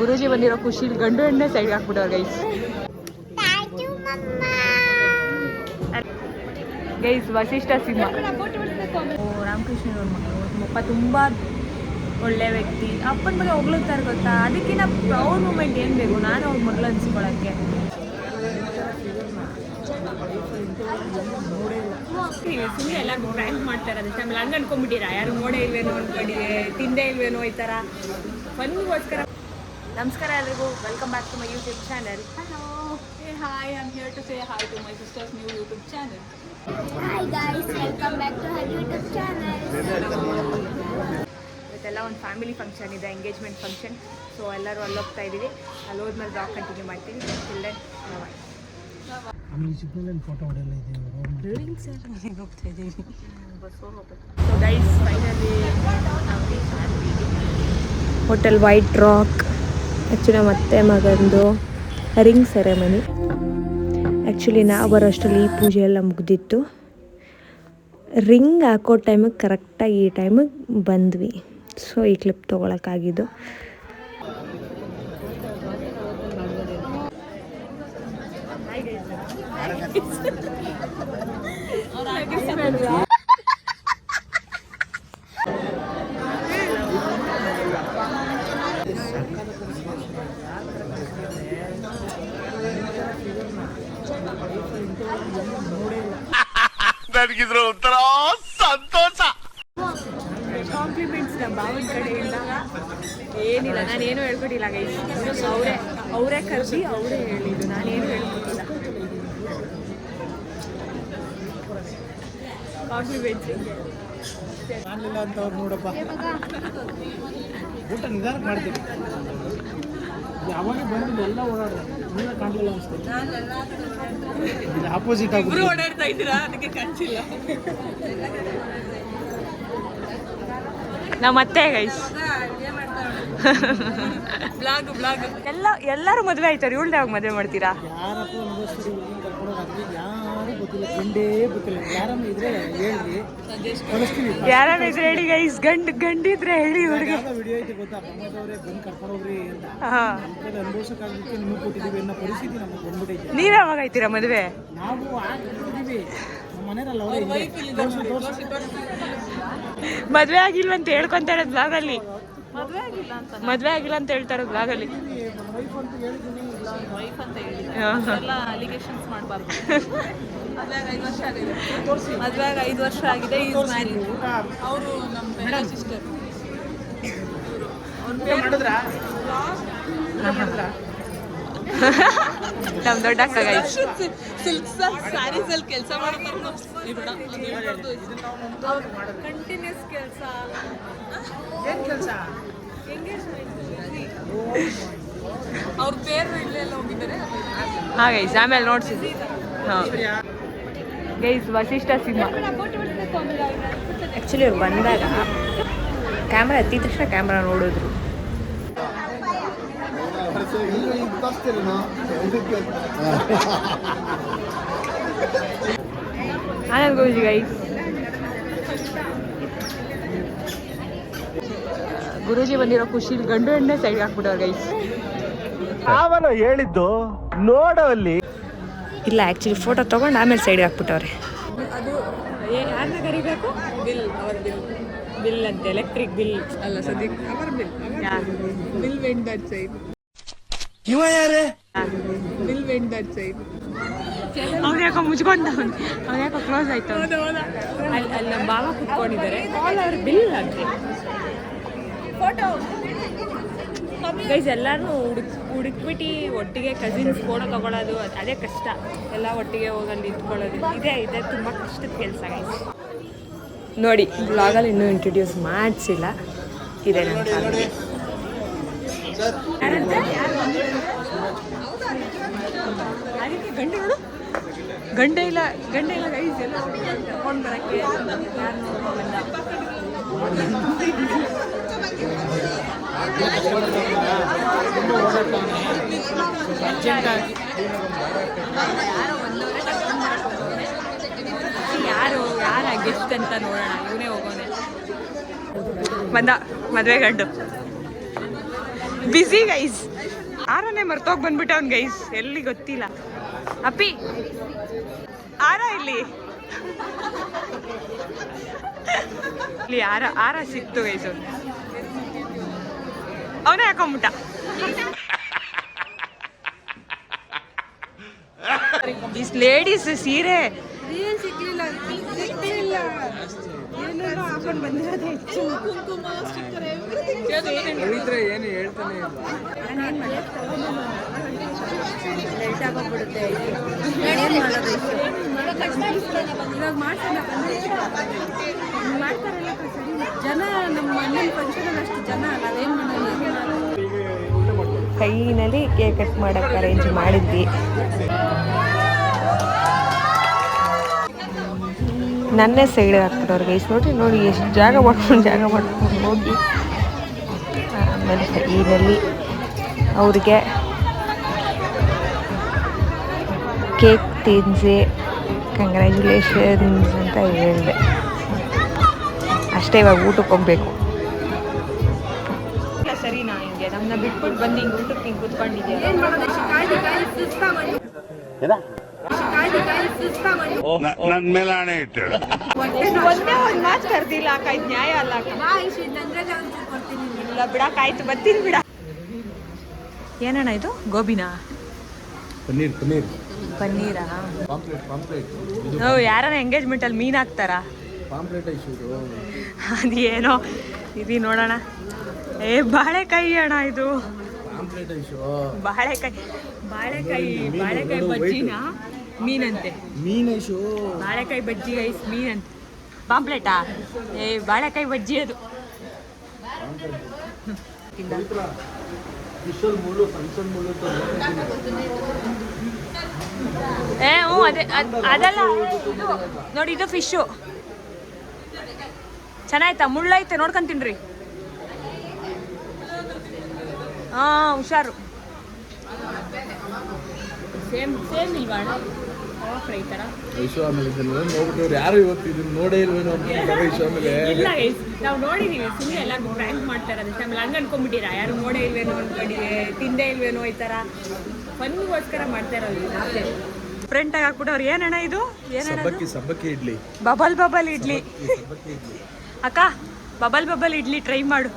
ಗುರೂಜಿ ಬಂದಿರೋ ಖುಷಿಲಿ ಗಂಡು ಎಣ್ಣೆ ಸೈಡ್ಗೆ ಹಾಕ್ಬಿಟ್ಟವ್ರು ಗೈಸ್ ವಸಿಷ್ಠ ಸಿಂಹ ರಾಮಕೃಷ್ಣನವ್ರ ಮಕ್ಕಳು ಅಪ್ಪ ತುಂಬ ಒಳ್ಳೆ ವ್ಯಕ್ತಿ. ಅಪ್ಪನ ಬಗ್ಗೆ ಹೊಗಳುತ್ತಾರೆ ಗೊತ್ತಾ, ಅದಕ್ಕಿಂತ ಪ್ರೌಡ್ ಮೂಮೆಂಟ್ ಏನು ಬೇಕು, ನಾನು ಅವ್ರ ಮಗಳು ಅನ್ಸ್ಕೊಳಕ್ಕೆ. ಸುಮ್ಮನೆ ಎಲ್ಲ ಪ್ರ್ಯಾಂಕ್ ಮಾಡ್ತಾರೆ ಅದಕ್ಕೆ ಆಮೇಲೆ ಹಂಗೆ ಅನ್ಕೊಂಡ್ಬಿಟ್ಟಿರಾ, ಯಾರು ನೋಡೇ ಇಲ್ವೇನೋ ಅನ್ಕೊಂಡಿದೆ, ತಿಂದೇ ಇಲ್ವೇನೋ ಈ ಥರ ಫನ್ಗೋಸ್ಕರ. ನಮಸ್ಕಾರ ಎಲ್ರಿಗೂ, welcome back to my YouTube channel. Hello, hi, I am here to say hi to my sister's new YouTube channel. Hi guys, welcome back to her YouTube channel. ಇವತ್ತೆಲ್ಲ ಒಂದು ಫ್ಯಾಮಿಲಿ ಫಂಕ್ಷನ್ ಇದೆ, ಎಂಗೇಜ್ಮೆಂಟ್ ಫಂಕ್ಷನ್. ಸೊ ಎಲ್ಲರೂ ಅಲ್ಲಿ ಹೋಗ್ತಾ ಇದ್ದೀವಿ. ಅಲ್ಲಿ ಹೋದ್ಮೇಲೆ blog continue ಮಾಡ್ತೀವಿ. ಚಿಲ್ಡ್ರನ್ ಫೋಟೋ ಹೋಗ್ತಾ ಇದ್ದೀವಿ. So guys finally hotel white rock. Actually ನಮ್ಮ ಅತ್ತೆ ಮಗಂದು ರಿಂಗ್ ಸೆರೆಮನಿ. ಆ್ಯಕ್ಚುಲಿ ನಾವು ಬರೋಷ್ಟರಲ್ಲಿ ಈ ಪೂಜೆ ಎಲ್ಲ ಮುಗ್ದಿತ್ತು. ರಿಂಗ್ ಹಾಕೋ ಟೈಮಿಗೆ ಕರೆಕ್ಟಾಗಿ ಈ ಟೈಮಿಗೆ ಬಂದ್ವಿ. ಸೊ ಈ ಕ್ಲಿಪ್ ತೊಗೊಳಕ್ಕಾಗಿದ್ದು. ನನಗಿದ್ರ ಒಂಥರ ಸಂತೋಷ. ಕಾಂಪ್ಲಿಮೆಂಟ್ಸ್ ನಮ್ಮ ಭಾವನ ಕಡೆಯಿಂದ ಏನಿಲ್ಲ, ನಾನೇನು ಹೇಳ್ಕೊಟ್ಟಿಲ್ಲ ಗೈಸ್. ಅವರೇ ಕರೆಸಿ ಅವರೇ ಹೇಳಿದ್ದು, ನಾನೇನು ಹೇಳ್ಕೊಟ್ಟಿಲ್ಲ. ಕಾಂಪ್ಲಿಮೆಂಟ್ಸ್ ಮಾಡಲಿಲ್ಲ ಅಂತ ಅವ್ರು ನೋಡಪ್ಪ, ಊಟ ನಿಧಾನಕ್ಕೆ ಮಾಡ್ತೀವಿ. ಯಾವಾಗ ಬಂದಿಲ್ಲ ಎಲ್ಲ ಓಡಾಡೋದು, ನೀವೇ ಕಾಣಲಿಲ್ಲ ಅನಿಸ್ತದೆ. ಆಪೋಸಿಟ್ ಆಗಿ ಓಡಾಡ್ತಾ ಇದ್ದೀರಾ, ಅದಕ್ಕೆ ಕಾಣಿಸಿಲ್ಲ. ನಮ್ಮತ್ತೆ ಗೈಸ್ ಬ್ಲಾಗ್ ಎಲ್ಲರೂ ಮದುವೆ ಆಯ್ತಾರೆ. ಇವಳ್ದು ಯಾವಾಗ ಮದುವೆ ಮಾಡ್ತೀರಾ? ಯಾರಪ್ಪ ಕರ್ಕೊಂಡು ಯಾರು ಗೊತ್ತಿಲ್ಲ, ಗಂಡೇ ಗೊತ್ತಿಲ್ಲ. ಯಾರಮ್ಮ ಇದ್ರೆ ಹೇಳ್ರಿ, ಕಳಿಸ್ತೀವಿ. ಯಾರನ್ನ ಇದ್ರೆ ಹೇಳಿ ಗೈಸ್, ಗಂಡಿದ್ರೆ ಹೇಳಿ. ಹುಡುಗಿ ವಿಡಿಯೋ ಐತೆ ಗೊತ್ತಾ, ಬಮ್ಮದವ್ರೆ ಬಂದು ಕರ್ಕೊಂಡು ಹೋಗ್ರಿ ಅಂತ. ಅನುಭವಿಸೋಕ್ಕಾಗಲಿಕ್ಕೆ ನಿಮಗೆ ಕೊಟ್ಟಿದ್ದೀವಿ ಅನ್ನೋ ಪರಿಸ್ಥಿತಿ ನಮಗೆ ಬಂದ್ಬಿಟ್ಟೈತೆ. ನೀವ್ ಯಾವಾಗ ಆಯ್ತೀರಾ ಮದುವೆ? ನಾವು ಆಗಿದ್ದೀವಿ, ನಮ್ಮ ಮನೆಯಲ್ಲ ಅವರೇ ಮದ್ವೆ ಆಗಿಲ್ವ ಅಂತ ಹೇಳ್ಕೊಂತ ಇರೋದು ಬ್ಲಾಗಲ್ಲಿ. ಮದ್ವೆ ಆಗಿಲ್ಲ ಅಂತ ಹೇಳ್ತಾರೆ ಬ್ಲಾಗಲ್ಲಿ. ಅಲಿಗೇಷನ್ಸ್ ಮಾಡಬಾರ್ದು. ಮದುವೆಗೆ 5 ವರ್ಷ ಆಗಿದೆ. ಅವರು ನಮ್ಮ ಸಿಸ್ಟರ್. ನಮ್ ದೊಡ್ಡ ಅಕ್ಕ ಗೈಸ್ ಸ್ಯಾರೀಸಲ್ಲಿ ಕೆಲಸ ಮಾಡ್ತಾರೆ. ಕಂಟಿನ್ಯೂಸ್ ಕೆಲಸ. ಅವ್ರ ಪೇರು ಇಲ್ಲೆಲ್ಲ ಹೋಗಿದ್ದಾರೆ. ಹಾ ಗೈಸ್, ಆಮೇಲೆ ನೋಡ್ಸಿದ್ವಿ. ಹಾಂ ಗೈಸ್ ವಸಿಷ್ಠ ಸಿಂಹ. ಆ್ಯಕ್ಚುಲಿ ಅವ್ರು ಬಂದಾಗ ಕ್ಯಾಮ್ರಾ ಎತ್ತಿದ ತಕ್ಷಣ ಕ್ಯಾಮ್ರಾ ನೋಡಿದ್ರು. ಆನಂದ್ ಗುರೂಜಿ ಗೈಸ್. ಗುರೂಜಿ ಬಂದಿರೋ ಖುಷಿಲಿ ಗಂಡು ಎಣ್ಣೆ ಸೈಡ್ಗೆ ಹಾಕ್ಬಿಟ್ಟವ್ರು ಗೈಸ್. ಅವನು ಹೇಳಿದ್ದು ನೋಡಲ್ಲಿ ಇಲ್ಲ, ಆ್ಯಕ್ಚುಲಿ ಫೋಟೋ ತೊಗೊಂಡು ಆಮೇಲೆ ಸೈಡ್ಗೆ ಹಾಕ್ಬಿಟ್ಟವ್ರೆ. ಅದು ಯಾರನ್ನ ಕರಿಬೇಕು? ಬಿಲ್, ಅವರ ಬಿಲ್ ಅಂತ, ಎಲೆಕ್ಟ್ರಿಕ್ ಬಿಲ್ ಅಲ್ಲ ಸದ್ಯಕ್ಕೆ ಅವರ ಬಿಲ್ ವೆಂಟ್ ದಟ್ ಸೈಡ್. ಇವ ಯಾರೇ? Bill vent that side. ಅವ್ರು ಯಾಕೋ ಮುಚ್ಕೊಂಡ, ಅವ್ರು ಯಾಕೋ ಕ್ಲೋಸ್ ಆಯ್ತು. ಅಲ್ಲಿ ನಮ್ಮ ಭಾವ ಕುತ್ಕೊಂಡಿದ್ದಾರೆ. ಆಲ್ ಅವ್ರ ಬಿಲ್ ಅಂತೆ. ಫೋಟೋ ಗೈಸ್ ಎಲ್ಲರೂ ಹುಡುಕ್ಬಿಟ್ಟು ಒಟ್ಟಿಗೆ ಕಸಿನ್ಸ್ ಫೋಟೋ ತೊಗೊಳೋದು ಅದೇ ಕಷ್ಟ. ಎಲ್ಲ ಒಟ್ಟಿಗೆ ಹೋಗಲ್ಲಿ ನಿಂತ್ಕೊಳ್ಳೋದು ಇದೆ ತುಂಬ ಕಷ್ಟದ ಕೆಲಸ ಗೈಸ್. ನೋಡಿ, ಬ್ಲಾಗಲ್ಲಿ ಇನ್ನೂ ಇಂಟ್ರೊಡ್ಯೂಸ್ ಮಾಡಿಸಿಲ್ಲ. ಇದೆ ನನ್ನ ಫ್ಯಾಮಿಲಿ. ಗಂಡ ನೋಡು, ಗಂಡ ಇಲ್ಲ ಗೈಸ್. ಎಲ್ಲ ತಗೊಂಡು ಬರೋಕ್ಕೆ ಯಾರು ಯಾರ ಗೆಸ್ಟ್ ಅಂತ ನೋಡೋಣ. ಇವನೇ ಹೋಗೋನೆ. ಬಂದ ಮದುವೆ ಗಂಡು. ಬಿಸಿ ಗೈಸ್. ಆರನೇ ಮರ್ತೋಗಿ ಬಂದ್ಬಿಟ್ಟವನ್ ಗೈಸ್, ಎಲ್ಲಿ ಗೊತ್ತಿಲ್ಲ. ಅಪ್ಪಿ ಆರ ಇಲ್ಲಿ ಆರ ಸಿಕ್ತು ಗೈಸ್. ಅವನೇ ಹಾಕೊಂಬಿಟ್ಟ. ದಿಸ್ ಲೇಡೀಸ್ ಸೀರೆ ಸಿಗ್ಲಿಲ್ಲ, ಏನೇನೋ ಹಾಕೊಂಡು ಬಂದಿರೋದು ಹೆಚ್ಚು. ಕುಂಕುಮ, ಸ್ಟಿಕ್ಕರ್, ಏನು ಹೇಳ್ತಾನೆ ಇಲ್ಲ. ಲೇಟ್ ಆಗೋಗ್ಬಿಡುತ್ತೆ. ಏನು ಮಾಡೋದು ಇವಾಗ ಮಾಡ್ತಾರಲ್ಲ ಜನ. ನಮ್ಮ ಅಣ್ಣನ ಫಂಕ್ಷನಲ್ಲಿ ಅಷ್ಟು ಜನ ಅಲ್ಲ, ಅದೇನು ಮಾಡೋದು. ಕೈನಲ್ಲಿ ಕೇಕ್ ಕಟ್ ಮಾಡಕ್ಕೆ ಅರೇಂಜ್ ಮಾಡಿದ್ವಿ. ನನ್ನೇ ಸೈಡ್ ಹಾಕ್ಬಿಟ್ಟವ್ರು ಗೈಸ್. ನೋಡಿ ಎಷ್ಟು ಜಾಗ ಮಾಡ್ಕೊಂಡು ಹೋಗಿ. ಆಮೇಲೆ ಕೈನಲ್ಲಿ ಅವ್ರಿಗೆ ಕೇಕ್ ತಿನ್ನಿಸಿ ಕಂಗ್ರ್ಯಾಚುಲೇಷನ್ಸ್ ಅಂತ ಹೇಳಿದೆ ಅಷ್ಟೇ. ಇವಾಗ ಊಟಕ್ಕೆ ಹೋಗ್ಬೇಕು. ಸರಿನಾ ಹಿಂಗೆ ನಮ್ಮನ್ನ ಬಿಟ್ಬಿಟ್ಟು ಬಂದು ಹಿಂಗೆ ಊಟಕ್ಕೆ ಹಿಂಗೆ ಕೂತ್ಕೊಂಡಿದ್ಯಾ? ನನ್ ಮೇಲೆ ಹಣೆ ಇಟ್ಟಳು. ಒಂದೇ ಒಂದು ಮಾತು ಕರ್ದಿಲ್ಲ ಅಕ್ಕ, ಇದು ನ್ಯಾಯ ಅಲ್ಲ ಅಕ್ಕ. ಇಲ್ಲ ಬಿಡಕ್ಕಾಯ್ತು, ಬರ್ತೀನಿ ಬಿಡ. ಏನಣ್ಣ ಇದು? ಗೋಬಿನಾ? ಪನ್ನೀರಾ? ಯಾರನ್ನ ಎಂಗೇಜ್ಮೆಂಟಲ್ಲಿ ಮೀನು ಹಾಕ್ತಾರಾ? ಅದೇನೋ ಇದು ನೋಡೋಣ. ಬಾಳೆಕಾಯಿ ಅಣ್ಣ ಇದು. ಬಾಳೆಕಾಯಿ ಬಜ್ಜಿನ ಮೀನಂತೆ. ಬಾಳೆಕಾಯಿ ಬಜ್ಜಿ ಗೈಸ್, ಮೀನಂತೆ. ಪಾಂಪ್ಲೆಟಾ? ಬಾಳೆಕಾಯಿ ಬಜ್ಜಿ ಅದು. ಅದೇ ಅದಲ್ಲ ನೋಡಿ, ಇದು ಫಿಶು. ಚೆನ್ನಾಯ್ತಾ? ಮುಳ್ಳೈತೆ, ನೋಡ್ಕೊಂತೀನ್ರಿ. ಹುಷಾರು. ಸೇಮ್ ಇಲ್ವಾ ಫ್ರೈ ಥರ? ಯಾರು ಇವತ್ತು ಇದನ್ನ ನೋಡೇ ಇಲ್ವೇನೋ ಇಲ್ಲ ಗೈಸ್, ನಾವು ನೋಡಿದೀವಿ. ಸುಮ್ಮನೆ ಎಲ್ಲ ಪ್ರ್ಯಾಂಕ್ ಮಾಡ್ತಾರೆ ಅದಕ್ಕೆ. ಆಮೇಲೆ ಹಂಗೆ ಅನ್ಕೊಂಡ್ಬಿಟ್ಟಿರಾ, ಯಾರು ನೋಡೇ ಇಲ್ವೇನೋ ಅನ್ಕೊಂಡಿದೆ, ತಿಂದೇ ಇಲ್ವೇನೋ ಈ ಥರ ಫನ್ಗೋಸ್ಕರ ಮಾಡ್ತಾ ಇರೋದು. ಫ್ರೆಂಟಾಗಿ ಹಾಕ್ಬಿಟ್ಟು ಅವ್ರು ಏನಣ್ಣ ಇದು? ಸಬ್ಬಕ್ಕಿ ಇಡ್ಲಿ, ಬಬಲ್ ಇಡ್ಲಿ. ಅಕ್ಕ ಬಬಲ್ ಇಡ್ಲಿ ಟ್ರೈ ಮಾಡು.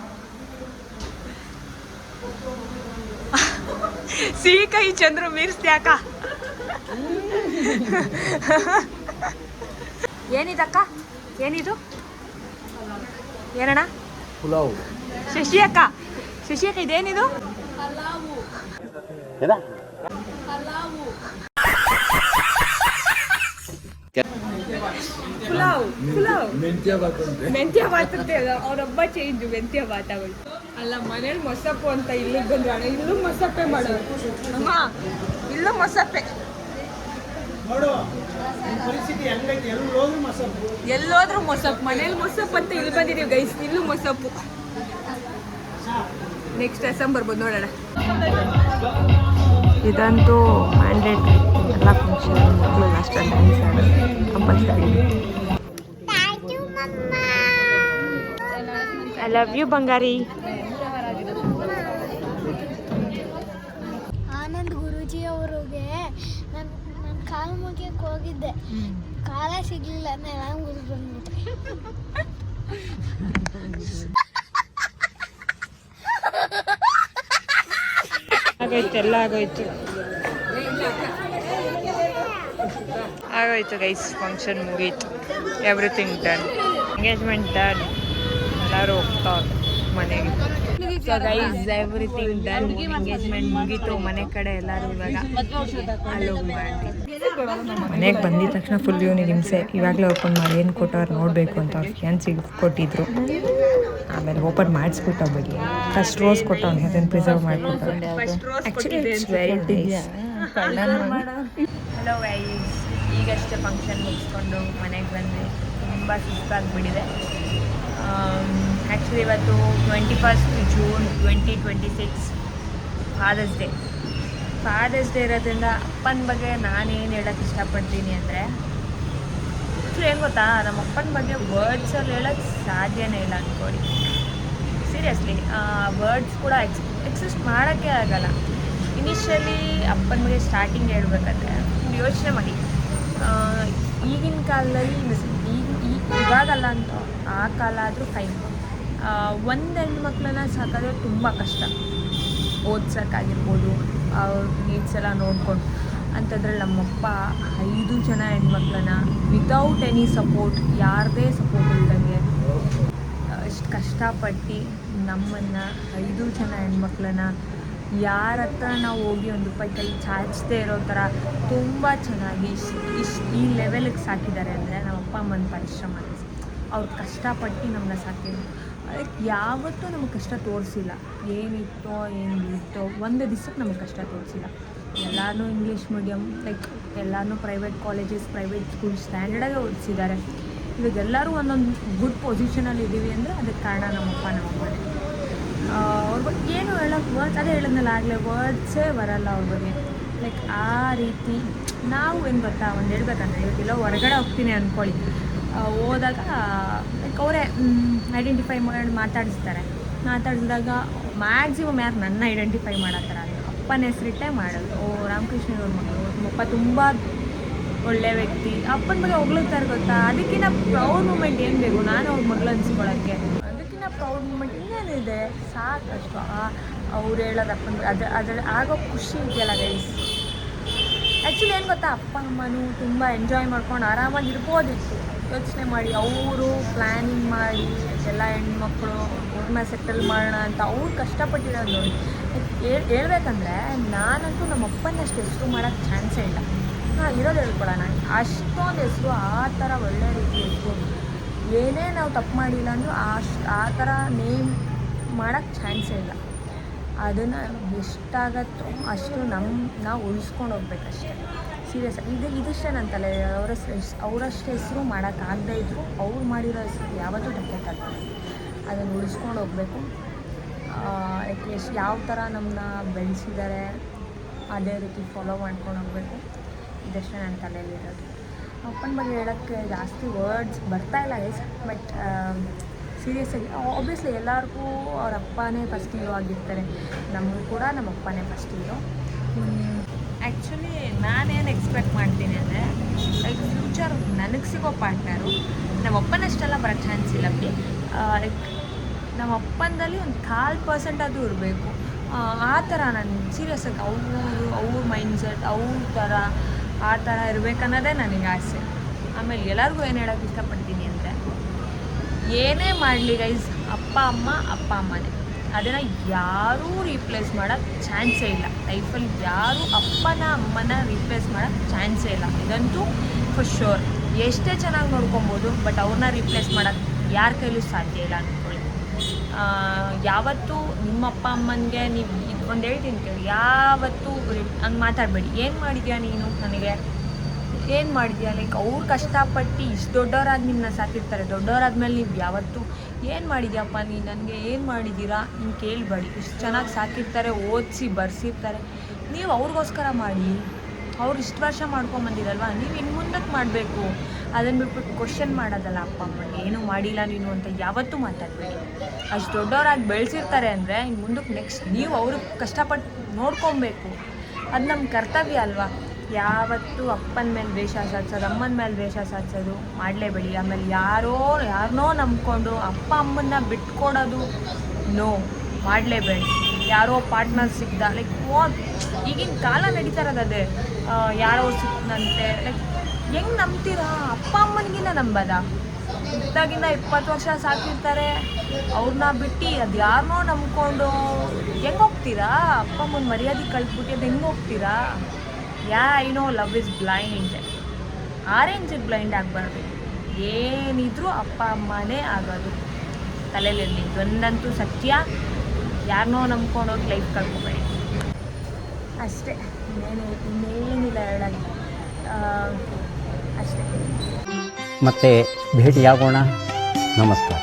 ಸಿಹಿ ಕೈ ಚಂದ್ರು ಮೀರಿಸ್ತಿ ಅಕ್ಕ. ಏನಿದಕ್ಕ? ಏನಿದು? ಏನಣ್ಣ? ಪುಲಾವ್. ಶಶಿ ಅಕ್ಕ ಇದೇನಿದು? ಪುಲಾವ್ ಮೆಂತ್ಯ ಬಾತ್ ಅಂತೆ. ಅವರೊಬ್ಬ ಚೇಂಜು ಮೆಂತ್ಯ ಬಾತ್ ಅವಳು ಅಲ್ಲ. ಮನೇಲಿ ಮೊಸಪ್ಪು ಅಂತ ಇಲ್ಲಿಗೆ ಬಂದ್ರು ಅಣ್ಣ. ಇಲ್ಲೂ ಮೊಸಪ್ಪೆ ಮಾಡೋದು ಅಮ್ಮ, ಇಲ್ಲೂ ಮೊಸಪ್ಪೆ. ಎಲ್ಲೋದ್ರೂ ಮೊಸಪ್ಪು. ಮನೇಲಿ ಮೊಸಪ್ಪು ಅಂತ ಇಲ್ಲಿ ಬಂದಿದ್ದೀವಿ ಗೈಸ್, ಇಲ್ಲೂ ಮೊಸಪ್ಪು. ನೆಕ್ಸ್ಟ್ ರಸಂ ಬರ್ಬೋದು ನೋಡೋಣ. ಇದಂತೂ ಮ್ಯಾಂಡೇಟ್ರಿ ಎಲ್ಲ ಫಂಕ್ಷನ್. ಮಕ್ಕಳು ಲಾಸ್ಟ್ ಡ್ಯಾನ್ಸ್ ಆಡೋದು ಕಂಪಲ್ಸರಿ. ಐ ಲವ್ ಯು ಬಂಗಾರಿ. ಆನಂದ್ ಗುರೂಜಿ ಅವ್ರಿಗೆ ನಾನು ಕಾಲು ಮುಗಿಯಕ್ಕೆ ಹೋಗಿದ್ದೆ, ಕಾಲ ಸಿಗ್ಲಿಲ್ಲ, ನಾನು ಮುಗಿದು ಬಂದ್ಬಿಟ್ಟೆ. ಎಲ್ಲ ಆಗೋಯ್ತು ಗೈಸ್. ಫಂಕ್ಷನ್ ಮುಗೀತು, ಎವ್ರಿಥಿಂಗ್ ಡನ್, ಎಂಗೇಜ್ಮೆಂಟ್ ಡನ್. ಎಲ್ಲರೂ ಹೋಗ್ತಾವ್ರು ಮನೆಗೆ. So guys everything done, engagement ಮುಗೀತು. ಮನೆ ಕಡೆ ಎಲ್ಲರೂ ಇವಾಗ ಅಲೋವ್ ಮಾಡಿ ಮನೆಗೆ ಬಂದಿದ ತಕ್ಷಣ ಫುಲ್ ಇವನಿಗೆ ಹಿಂಸೆ. ಇವಾಗಲೇ ಓಪನ್ ಮಾಡಿ ಏನು ಕೊಟ್ಟವ್ರು ನೋಡಬೇಕು ಅಂತ ಅವ್ರ ಫ್ಯಾನ್ಸಿಗೆ ಕೊಟ್ಟಿದ್ರು. ಆಮೇಲೆ ಓಪನ್ ಮಾಡಿಸ್ಬಿಟ್ಟೋಗ್ಬಿಡಿ. ಫಸ್ಟ್ ರೋಸ್ ಕೊಟ್ಟವ್ನು, ಅದನ್ನು ಪ್ರಿಸರ್ವ್ ಮಾಡಿಕೊಟ್ಟವ್ರು. Actually it's very nice. Hello guys, ಈಗಷ್ಟೇ ಫಂಕ್ಷನ್ ಮುಗಿಸ್ಕೊಂಡು ಮನೆಗೆ ಬಂದೆ. ತುಂಬ ಸುಸ್ತಾಗಿಬಿಟ್ಟಿದೆ. ಆ್ಯಕ್ಚುಲಿ ಇವತ್ತು 21 ಜೂನ್ 2026 ಫಾದರ್ಸ್ ಡೇ ಇರೋದ್ರಿಂದ ಅಪ್ಪನ ಬಗ್ಗೆ ನಾನೇನು ಹೇಳೋಕ್ಕೆ ಇಷ್ಟಪಡ್ತೀನಿ ಅಂದರೆ, ಏನು ಗೊತ್ತಾ, ನಮ್ಮ ಅಪ್ಪನ ಬಗ್ಗೆ ವರ್ಡ್ಸಲ್ಲಿ ಹೇಳೋಕ್ಕೆ ಸಾಧ್ಯನೇ ಇಲ್ಲ ಅಂದ್ಕೊಳ್ಳಿ. ಸೀರಿಯಸ್ಲಿ ವರ್ಡ್ಸ್ ಕೂಡ ಎಕ್ಸಿಸ್ಟ್ ಮಾಡೋಕ್ಕೆ ಆಗಲ್ಲ. ಇನಿಷಿಯಲಿ ಅಪ್ಪನ ಬಗ್ಗೆ ಸ್ಟಾರ್ಟಿಂಗ್ ಹೇಳ್ಬೇಕಾದ್ರೆ ಯೋಚನೆ ಮಾಡಿ, ಈಗಿನ ಕಾಲದಲ್ಲಿ ಇವಾಗಲ್ಲ ಅಂತ ಆ ಕಾಲ ಆದರೂ ಫೈನ್, ಒಂದು ಹೆಣ್ಮಕ್ಳನ್ನ ಸಾಕೋದ್ರೆ ತುಂಬ ಕಷ್ಟ. ಓದ್ಸೋಕ್ಕಾಗಿರ್ಬೋದು, ಅವ್ರ ನೀಡ್ಸ್ ಎಲ್ಲ ನೋಡ್ಕೊಂಡು. ಅಂಥದ್ರಲ್ಲಿ ನಮ್ಮಪ್ಪ 5 ಜನ ಹೆಣ್ಮಕ್ಳನ್ನ ವಿತೌಟ್ ಎನಿ ಸಪೋರ್ಟ್, ಯಾರದೇ ಸಪೋರ್ಟ್ ಇಲ್ದಂಗೆ ಅಷ್ಟು ಕಷ್ಟಪಟ್ಟು ನಮ್ಮನ್ನು 5 ಜನ ಹೆಣ್ಮಕ್ಳನ್ನ ಯಾರ ಹತ್ರ ನಾವು ಹೋಗಿ ಒಂದು ರೂಪಾಯಿ ಕೈ ಚಾಚದೇ ಇರೋ ಥರ ತುಂಬ ಚೆನ್ನಾಗಿ ಈ ಲೆವೆಲಿಗೆ ಸಾಕಿದ್ದಾರೆ ಅಂದರೆ ನಮ್ಮ ಅಪ್ಪ ಅಮ್ಮನ ಪರಿಶ್ರಮ. ಅವ್ರು ಕಷ್ಟಪಟ್ಟು ನಮ್ಮನ್ನ ಸಾಕಿದ್ರು. ಅದಕ್ಕೆ ಯಾವತ್ತೂ ನಮಗೆ ಕಷ್ಟ ತೋರಿಸಿಲ್ಲ. ಏನಿತ್ತೋ ಏನು ಬಿತ್ತೋ ಒಂದು ದಿವ್ಸಕ್ಕೆ ನಮಗೆ ಕಷ್ಟ ತೋರಿಸಿಲ್ಲ. ಎಲ್ಲರೂ ಇಂಗ್ಲೀಷ್ ಮೀಡಿಯಮ್, ಲೈಕ್ ಎಲ್ಲರೂ ಪ್ರೈವೇಟ್ ಕಾಲೇಜಸ್, ಪ್ರೈವೇಟ್ ಸ್ಕೂಲ್ ಸ್ಟ್ಯಾಂಡರ್ಡಾಗೆ ಓದಿಸಿದ್ದಾರೆ. ಇವಾಗ ಎಲ್ಲರೂ ಒಂದೊಂದು ಗುಡ್ ಪೊಸಿಷನಲ್ಲಿ ಇದ್ದೀವಿ ಅಂದರೆ ಅದಕ್ಕೆ ಕಾರಣ ನಮ್ಮಪ್ಪ ನಮ್ಮಮ್ಮನೇ. ಅವ್ರ ಬಗ್ಗೆ ಏನು ಹೇಳೋಕ್ಕೆ ವರ್ಡ್ಸ್, ಅದೇ ಹೇಳಿದ್ನಲ್ಲ ಆಗಲೇ, ವರ್ಡ್ಸೇ ಬರಲ್ಲ ಅವ್ರ ಬಗ್ಗೆ. ಲೈಕ್ ಆ ರೀತಿ ನಾವು ಏನು ಗೊತ್ತಾ, ಒಂದು ಹೇಳ್ಬೇಕಂದ್ರೆ ಇವತ್ತೆಲ್ಲ ಹೊರಗಡೆ ಹೋಗ್ತೀನಿ ಅಂದ್ಕೊಳ್ಳಿ, ಹೋದಾಗ ಲೈಕ್ ಅವರೇ ಐಡೆಂಟಿಫೈ ಮಾಡಿ ಮಾತಾಡಿಸಿದಾಗ ಮ್ಯಾಕ್ಸಿಮಮ್ ಯಾರು ನನ್ನ ಐಡೆಂಟಿಫೈ ಮಾಡೋ ಥರ ಅಪ್ಪನ ಹೆಸರಿಟ್ಟೇ ಮಾಡೋದು. ರಾಮಕೃಷ್ಣವ್ರ ಮಗಳು, ನಮ್ಮಪ್ಪ ತುಂಬ ಒಳ್ಳೆಯ ವ್ಯಕ್ತಿ, ಅಪ್ಪನ ಬಗ್ಗೆ ಹೊಗಳುತ್ತಾರೆ ಗೊತ್ತಾ. ಅದಕ್ಕಿಂತ ಪ್ರೌಡ್ ಮೂಮೆಂಟ್ ಏನು ಬೇಕು ನಾನು ಅವ್ರ ಮಗಳು ಅನ್ಸ್ಕೊಳ್ಳೋಕ್ಕೆ? ಅದಕ್ಕಿಂತ ಪ್ರೌಡ್ ಮೂಮೆಂಟ್ ಇನ್ನೇನಿದೆ, ಸಾಕಷ್ಟು. ಅವ್ರು ಹೇಳೋದು ಅಪ್ಪನ ಅದ್ರಲ್ಲಿ ಆಗೋ ಖುಷಿ ಇದೆಯಲ್ಲ ಗೈಸ್. ಆ್ಯಕ್ಚುಲಿ ಏನು ಗೊತ್ತಾ, ಅಪ್ಪ ಅಮ್ಮನೂ ತುಂಬ ಎಂಜಾಯ್ ಮಾಡ್ಕೊಂಡು ಆರಾಮಾಗಿರ್ಬೋದಿತ್ತು. ಯೋಚನೆ ಮಾಡಿ, ಅವರು ಪ್ಲ್ಯಾನಿಂಗ್ ಮಾಡಿ ಎಲ್ಲ ಹೆಣ್ಮಕ್ಳು ಅವ್ರನ್ನ ಸೆಟಲ್ ಮಾಡೋಣ ಅಂತ ಅವ್ರು ಕಷ್ಟಪಟ್ಟಿರೋದು ನೋಡಿ. ಹೇಳ್ಬೇಕಂದ್ರೆ ನಾನಂತೂ ನಮ್ಮ ಅಪ್ಪನಷ್ಟು ಹೆಸರು ಮಾಡೋಕ್ಕೆ ಚಾನ್ಸೇ ಇಲ್ಲ. ಇರೋದು ಹೇಳ್ಕೊಡೋಣ, ಅಷ್ಟೊಂದು ಹೆಸರು, ಆ ಥರ ಒಳ್ಳೆ ರೀತಿ ಹೆಸರು. ಏನೇ ನಾವು ತಪ್ಪು ಮಾಡಿಲ್ಲ ಅಂದರೂ ಆ ಥರ ನೇಮ್ ಮಾಡೋಕ್ಕೆ ಚಾನ್ಸೇ ಇಲ್ಲ. ಅದನ್ನು ಎಷ್ಟಾಗತ್ತೋ ಅಷ್ಟು ನಾವು ಉಳಿಸ್ಕೊಂಡು ಹೋಗ್ಬೇಕಷ್ಟೇ. ಸೀರಿಯಸ್ ಇದಿಷ್ಟೇ ನನ್ನ ತಲೆ. ಅವರಷ್ಟು ಹೆಸರು ಮಾಡೋಕ್ಕಾಗದೇ ಇದ್ದರು ಅವ್ರು ಮಾಡಿರೋ ಹೆಸರು ಯಾವತ್ತೂ ತಪ್ಪೋಕ್ಕಾಗಲ್ಲ. ಅದನ್ನು ಉಳಿಸ್ಕೊಂಡು ಹೋಗಬೇಕು. ಯಾವ ಥರ ನಮ್ಮನ್ನ ಬೆಳೆಸಿದ್ದಾರೆ ಅದೇ ರೀತಿ ಫಾಲೋ ಮಾಡ್ಕೊಂಡು ಹೋಗಬೇಕು. ಇದಷ್ಟೇ ನನ್ನ ತಲೆಯಲ್ಲಿರೋದು. ಅಪ್ಪನ ಬಗ್ಗೆ ಹೇಳೋಕ್ಕೆ ಜಾಸ್ತಿ ವರ್ಡ್ಸ್ ಬರ್ತಾಯಿಲ್ಲ ಗೈಸ್. ಬಟ್ ಸೀರಿಯಸ್ಸಾಗಿ ಆಬ್ವಿಯಸ್ಲಿ ಎಲ್ಲರಿಗೂ ಅವ್ರ ಅಪ್ಪನೇ ಫಸ್ಟ್ ಹೀರೋ ಆಗಿರ್ತಾರೆ. ನಮಗೂ ಕೂಡ ನಮ್ಮ ಅಪ್ಪನೇ ಫಸ್ಟ್ ಹೀರೋ. ಆ್ಯಕ್ಚುಲಿ ನಾನೇನು ಎಕ್ಸ್ಪೆಕ್ಟ್ ಮಾಡ್ತೀನಿ ಅಂದರೆ, ಲೈಕ್ ಫ್ಯೂಚರ್ ನನಗೆ ಸಿಗೋ ಪಾರ್ಟ್ನರು ನಮ್ಮ ಅಪ್ಪನಷ್ಟೆಲ್ಲ ಬರೋಕ್ಕೆ ಚಾನ್ಸ್ ಇಲ್ಲ. ಲೈಕ್ ನಮ್ಮ ಅಪ್ಪಂದಲ್ಲಿ ಒಂದು 1/4% ಅದು ಇರಬೇಕು. ಆ ಥರ ನಾನು ಸೀರಿಯಸ್ಸಾಗಿ ಅವ್ರ ಮೈಂಡ್ಸೆಟ್ ಆ ಥರ ಇರಬೇಕನ್ನೋದೇ ನನಗೆ ಆಸೆ. ಆಮೇಲೆ ಎಲ್ಲರಿಗೂ ಏನು ಹೇಳೋಕ್ಕೆ ಇಷ್ಟಪಡ್ತೀನಿ ಅಂದರೆ, ಏನೇ ಮಾಡಲಿ ಗೈಸ್, ಅಪ್ಪ ಅಮ್ಮನೇ. ಅದನ್ನು ಯಾರೂ ರೀಪ್ಲೇಸ್ ಮಾಡೋಕ್ಕೆ ಚಾನ್ಸೇ ಇಲ್ಲ. ಲೈಫಲ್ಲಿ ಯಾರೂ ಅಪ್ಪನ ಅಮ್ಮನ ರೀಪ್ಲೇಸ್ ಮಾಡೋಕ್ಕೆ ಚಾನ್ಸೇ ಇಲ್ಲ. ಇದಂತೂ ಫಾರ್ ಶೋರ್. ಎಷ್ಟೇ ಚೆನ್ನಾಗಿ ನೋಡ್ಕೊಬೋದು, ಬಟ್ ಅವ್ರನ್ನ ರೀಪ್ಲೇಸ್ ಮಾಡೋಕ್ಕೆ ಯಾರ ಕೈಲೂ ಸಾಧ್ಯ ಇಲ್ಲ ಅಂದ್ಕೊಳ್ಳಿ. ಯಾವತ್ತೂ ನಿಮ್ಮ ಅಪ್ಪ ಅಮ್ಮನಿಗೆ ನೀವು ಒಂದು ಹೇಳ್ತೀನಿ ಕೇಳಿ, ಯಾವತ್ತೂ ಹಂಗೆ ಮಾತಾಡಬೇಡಿ. ಏನು ಮಾಡಿದ್ಯಾ ನೀನು, ನನಗೆ ಏನು ಮಾಡಿದ್ಯಾ? ಲೈಕ್ ಅವ್ರು ಕಷ್ಟಪಟ್ಟು ಇಷ್ಟು ದೊಡ್ಡವರಾಗಿ ನಿಮ್ಮನ್ನ ಸಾಕಿರ್ತಾರೆ. ದೊಡ್ಡವರಾದ್ಮೇಲೆ ನೀವು ಯಾವತ್ತೂ ಏನು ಮಾಡಿದ್ಯಪ್ಪ ನೀನು, ನನಗೆ ಏನು ಮಾಡಿದ್ದೀರಾ ಹಿಂಗೆ ಕೇಳಬೇಡಿ. ಇಷ್ಟು ಚೆನ್ನಾಗಿ ಸಾಕಿರ್ತಾರೆ, ಓದಿಸಿ ಬರ್ಸಿರ್ತಾರೆ. ನೀವು ಅವ್ರಿಗೋಸ್ಕರ ಮಾಡಿ. ಅವ್ರು ಇಷ್ಟು ವರ್ಷ ಮಾಡ್ಕೊಂಬಂದಿರಲ್ವ, ನೀವು ಇನ್ನು ಮುಂದಕ್ಕೆ ಮಾಡಬೇಕು. ಅದನ್ನು ಬಿಟ್ಬಿಟ್ಟು ಕ್ವಶನ್ ಮಾಡೋದಲ್ಲ ಅಪ್ಪ ಅಮ್ಮನಿಗೆ, ಏನೂ ಮಾಡಿಲ್ಲ ನೀನು ಅಂತ ಯಾವತ್ತೂ ಮಾತಾಡಬೇಡಿ. ಅಷ್ಟು ದೊಡ್ಡವರಾಗಿ ಬೆಳೆಸಿರ್ತಾರೆ ಅಂದರೆ ಇನ್ನು ಮುಂದಕ್ಕೆ ನೆಕ್ಸ್ಟ್ ನೀವು ಅವ್ರಿಗೆ ಕಷ್ಟಪಟ್ಟು ನೋಡ್ಕೊಬೇಕು. ಅದು ನಮ್ಮ ಕರ್ತವ್ಯ ಅಲ್ವಾ. ಯಾವತ್ತೂ ಅಪ್ಪನ ಮೇಲೆ ದ್ವೇಷ ಸಾಧಿಸೋದು, ಅಮ್ಮನ ಮೇಲೆ ದ್ವೇಷ ಸಾಧಿಸೋದು ಮಾಡಲೇಬೇಡಿ. ಆಮೇಲೆ ಯಾರನ್ನೋ ನಂಬ್ಕೊಂಡು ಅಪ್ಪ ಅಮ್ಮನ್ನ ಬಿಟ್ಕೊಡೋದು ಮಾಡಲೇಬೇಡಿ. ಯಾರೋ ಪಾರ್ಟ್ನರ್ ಸಿಗ್ದ, ಲೈಕ್ ಈಗಿನ ಕಾಲ ನಡೀತಾ ಇರೋದು ಅದೇ. ಯಾರೋ ಸಿಕ್ಕಂತೆ, ಲೈಕ್ ಹೆಂಗೆ ನಂಬ್ತೀರಾ? ಅಪ್ಪ ಅಮ್ಮನಿಗಿನ್ನ ನಂಬೋದ? ಇದ್ದಾಗಿಂದ 20 ವರ್ಷ ಸಾಕಿರ್ತಾರೆ, ಅವ್ರನ್ನ ಬಿಟ್ಟು ಅದು ಯಾರನ್ನೋ ನಂಬ್ಕೊಂಡು ಹೆಂಗೆ ಹೋಗ್ತೀರಾ? ಅಪ್ಪ ಅಮ್ಮನ ಮರ್ಯಾದೆ ಕಳ್ಬಿಟ್ಟು ಅದು ಹೆಂಗೆ ಹೋಗ್ತೀರಾ? I know love is blind. ಆರೆಂಜಿಗೆ ಬ್ಲೈಂಡ್ ಆಗಬಾರ್ದು. ಏನಿದ್ರೂ ಅಪ್ಪ ಅಮ್ಮನೇ ಆಗೋದು. ತಲೆಯಲ್ಲಿರಲಿ, ಒಂದಂತೂ ಸತ್ಯ, ಯಾರನ್ನೋ ನಂಬ್ಕೊಂಡೋಗಿ ಲೈಫ್ ಕಳ್ಕೊಬೇಡಿ ಅಷ್ಟೇ. ಇನ್ನೇನಿಲ್ಲ ಹೇಳೋದು, ಅಷ್ಟೇ. ಮತ್ತೆ ಭೇಟಿಯಾಗೋಣ. ನಮಸ್ಕಾರ.